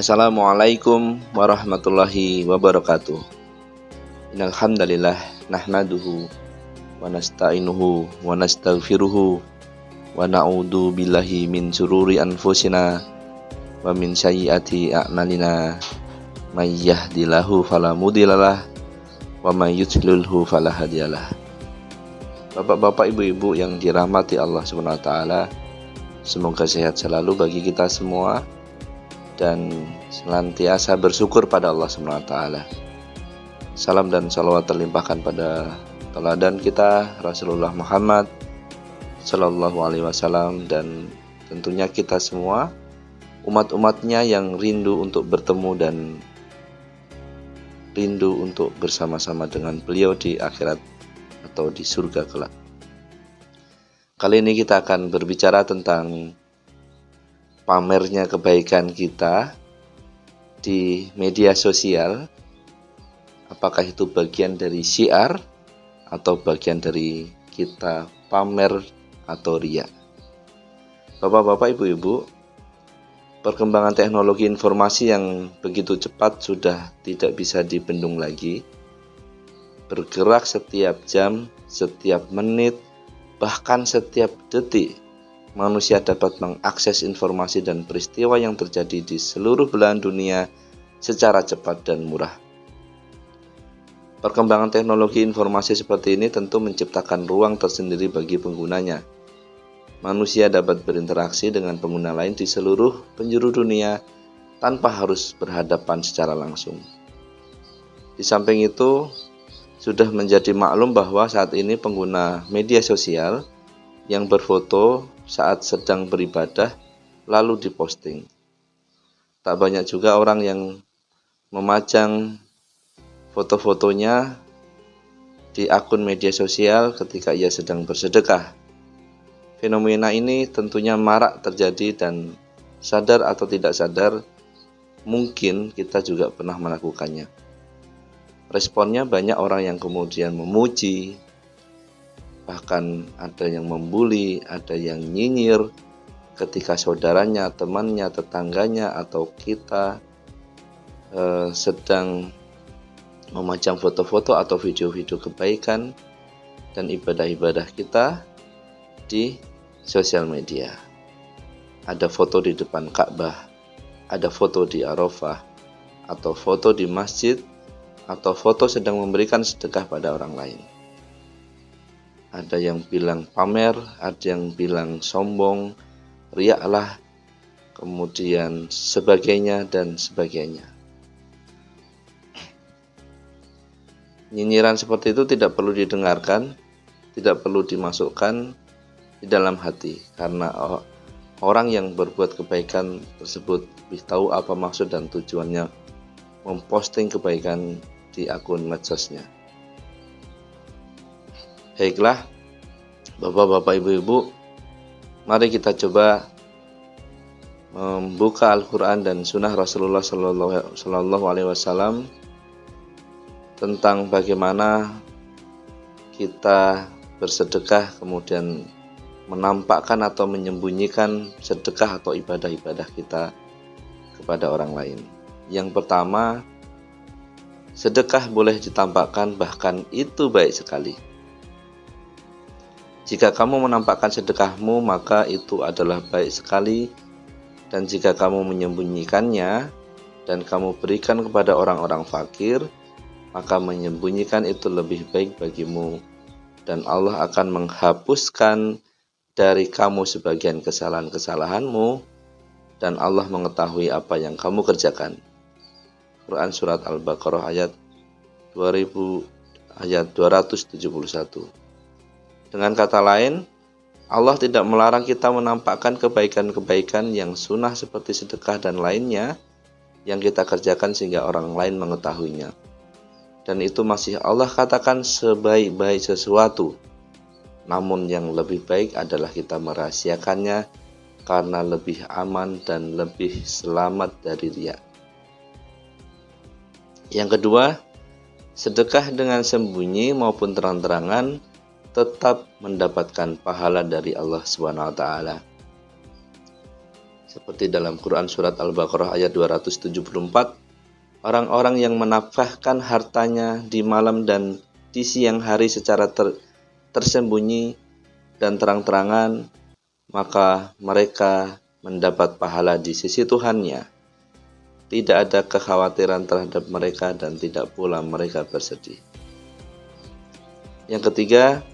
Assalamualaikum warahmatullahi wabarakatuh. Innal hamdalillah nahmaduhu wa nasta'inuhu wa nastaghfiruhu wa na'udzu billahi min syururi anfusina wa min sayyiati a'malina. May yahdihillahu fala mudhillalah wa may yudhlilhu fala hadiyalah. Bapak-bapak, ibu-ibu yang dirahmati Allah Subhanahu wa taala, semoga sehat selalu bagi kita semua dan senantiasa bersyukur pada Allah Subhanahu wa taala. Salam dan salawat terlimpahkan pada teladan kita Rasulullah Muhammad sallallahu alaihi wasallam, dan tentunya kita semua umat-umatnya yang rindu untuk bertemu dan rindu untuk bersama-sama dengan beliau di akhirat atau di surga kelak. Kali ini kita akan berbicara tentang pamernya kebaikan kita di media sosial. Apakah itu bagian dari syiar atau bagian dari kita pamer atau riya? Bapak-bapak, ibu-ibu, perkembangan teknologi informasi yang begitu cepat sudah tidak bisa dibendung lagi. Bergerak setiap jam, setiap menit, bahkan setiap detik, manusia dapat mengakses informasi dan peristiwa yang terjadi di seluruh belahan dunia secara cepat dan murah. Perkembangan teknologi informasi seperti ini tentu menciptakan ruang tersendiri bagi penggunanya. Manusia dapat berinteraksi dengan pengguna lain di seluruh penjuru dunia tanpa harus berhadapan secara langsung. Di samping itu, sudah menjadi maklum bahwa saat ini pengguna media sosial yang berfoto saat sedang beribadah lalu diposting. Tak banyak juga orang yang memajang foto-fotonya di akun media sosial ketika ia sedang bersedekah. Fenomena ini tentunya marak terjadi dan sadar atau tidak sadar mungkin kita juga pernah melakukannya. Responnya banyak orang yang kemudian memuji, bahkan ada yang membuli, ada yang nyinyir ketika saudaranya, temannya, tetangganya, atau kita sedang memajang foto-foto atau video-video kebaikan dan ibadah-ibadah kita di sosial media. Ada foto di depan Ka'bah, ada foto di Arafah, atau foto di masjid, atau foto sedang memberikan sedekah pada orang lain. Ada yang bilang pamer, ada yang bilang sombong, riak lah, kemudian sebagainya dan sebagainya. Nyinyiran seperti itu tidak perlu didengarkan, tidak perlu dimasukkan di dalam hati, karena orang yang berbuat kebaikan tersebut lebih tahu apa maksud dan tujuannya memposting kebaikan di akun medsosnya. Baiklah, bapak-bapak, ibu-ibu, mari kita coba membuka Al-Quran dan Sunnah Rasulullah Sallallahu Alaihi Wasallam tentang bagaimana kita bersedekah kemudian menampakkan atau menyembunyikan sedekah atau ibadah-ibadah kita kepada orang lain. Yang pertama, sedekah boleh ditampakkan, bahkan itu baik sekali. Jika kamu menampakkan sedekahmu, maka itu adalah baik sekali. Dan jika kamu menyembunyikannya dan kamu berikan kepada orang-orang fakir, maka menyembunyikan itu lebih baik bagimu. Dan Allah akan menghapuskan dari kamu sebagian kesalahan-kesalahanmu, dan Allah mengetahui apa yang kamu kerjakan. Quran Surat Al-Baqarah ayat 271. Dengan kata lain, Allah tidak melarang kita menampakkan kebaikan-kebaikan yang sunnah seperti sedekah dan lainnya yang kita kerjakan sehingga orang lain mengetahuinya. Dan itu masih Allah katakan sebaik-baik sesuatu. Namun yang lebih baik adalah kita merahasiakannya karena lebih aman dan lebih selamat dari riya. Yang kedua, sedekah dengan sembunyi maupun terang-terangan tetap mendapatkan pahala dari Allah Subhanahu wa taala. Seperti dalam Quran surat Al-Baqarah ayat 274, orang-orang yang menafkahkan hartanya di malam dan di siang hari secara tersembunyi dan terang-terangan, maka mereka mendapat pahala di sisi Tuhannya. Tidak ada kekhawatiran terhadap mereka dan tidak pula mereka bersedih. Yang ketiga,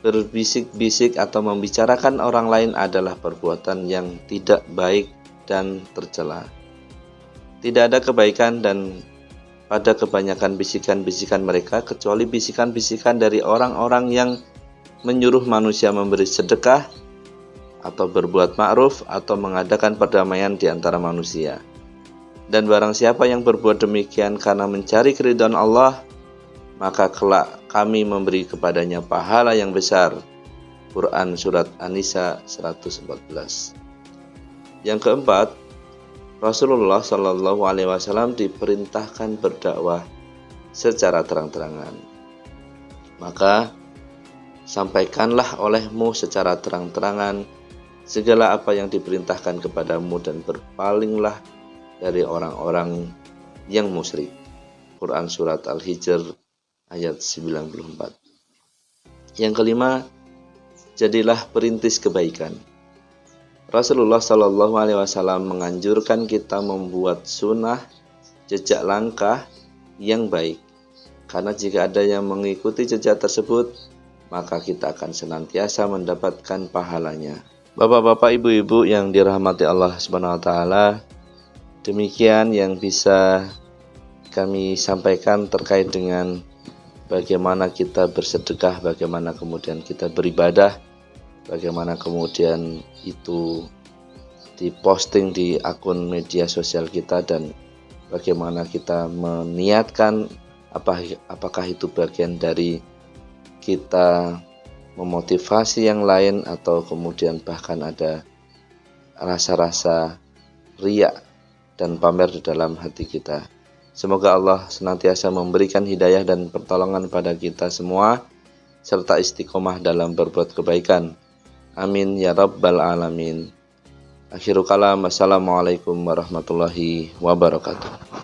berbisik-bisik atau membicarakan orang lain adalah perbuatan yang tidak baik dan tercela. Tidak ada kebaikan dan pada kebanyakan bisikan-bisikan mereka, kecuali bisikan-bisikan dari orang-orang yang menyuruh manusia memberi sedekah atau berbuat ma'ruf atau mengadakan perdamaian di antara manusia. Dan barang siapa yang berbuat demikian karena mencari keridhaan Allah, maka kelak kami memberi kepadanya pahala yang besar. Quran surat An-Nisa 114. Yang keempat, Rasulullah Shallallahu Alaihi Wasallam diperintahkan berdakwah secara terang-terangan. Maka sampaikanlah olehmu secara terang-terangan segala apa yang diperintahkan kepadamu dan berpalinglah dari orang-orang yang musyrik. Quran surat Al-Hijr ayat 94. Yang kelima, jadilah perintis kebaikan. Rasulullah Shallallahu Alaihi Wasallam menganjurkan kita membuat sunnah jejak langkah yang baik, karena jika ada yang mengikuti jejak tersebut, maka kita akan senantiasa mendapatkan pahalanya. Bapak-bapak, ibu-ibu yang dirahmati Allah Subhanahu wa taala, demikian yang bisa kami sampaikan terkait dengan bagaimana kita bersedekah, bagaimana kemudian kita beribadah, bagaimana kemudian itu diposting di akun media sosial kita, dan bagaimana kita meniatkan apakah itu bagian dari kita memotivasi yang lain atau kemudian bahkan ada rasa-rasa riya dan pamer di dalam hati kita. Semoga Allah senantiasa memberikan hidayah dan pertolongan pada kita semua, serta istiqomah dalam berbuat kebaikan. Amin ya rabbal alamin. Akhirul kalam, wassalamualaikum warahmatullahi wabarakatuh.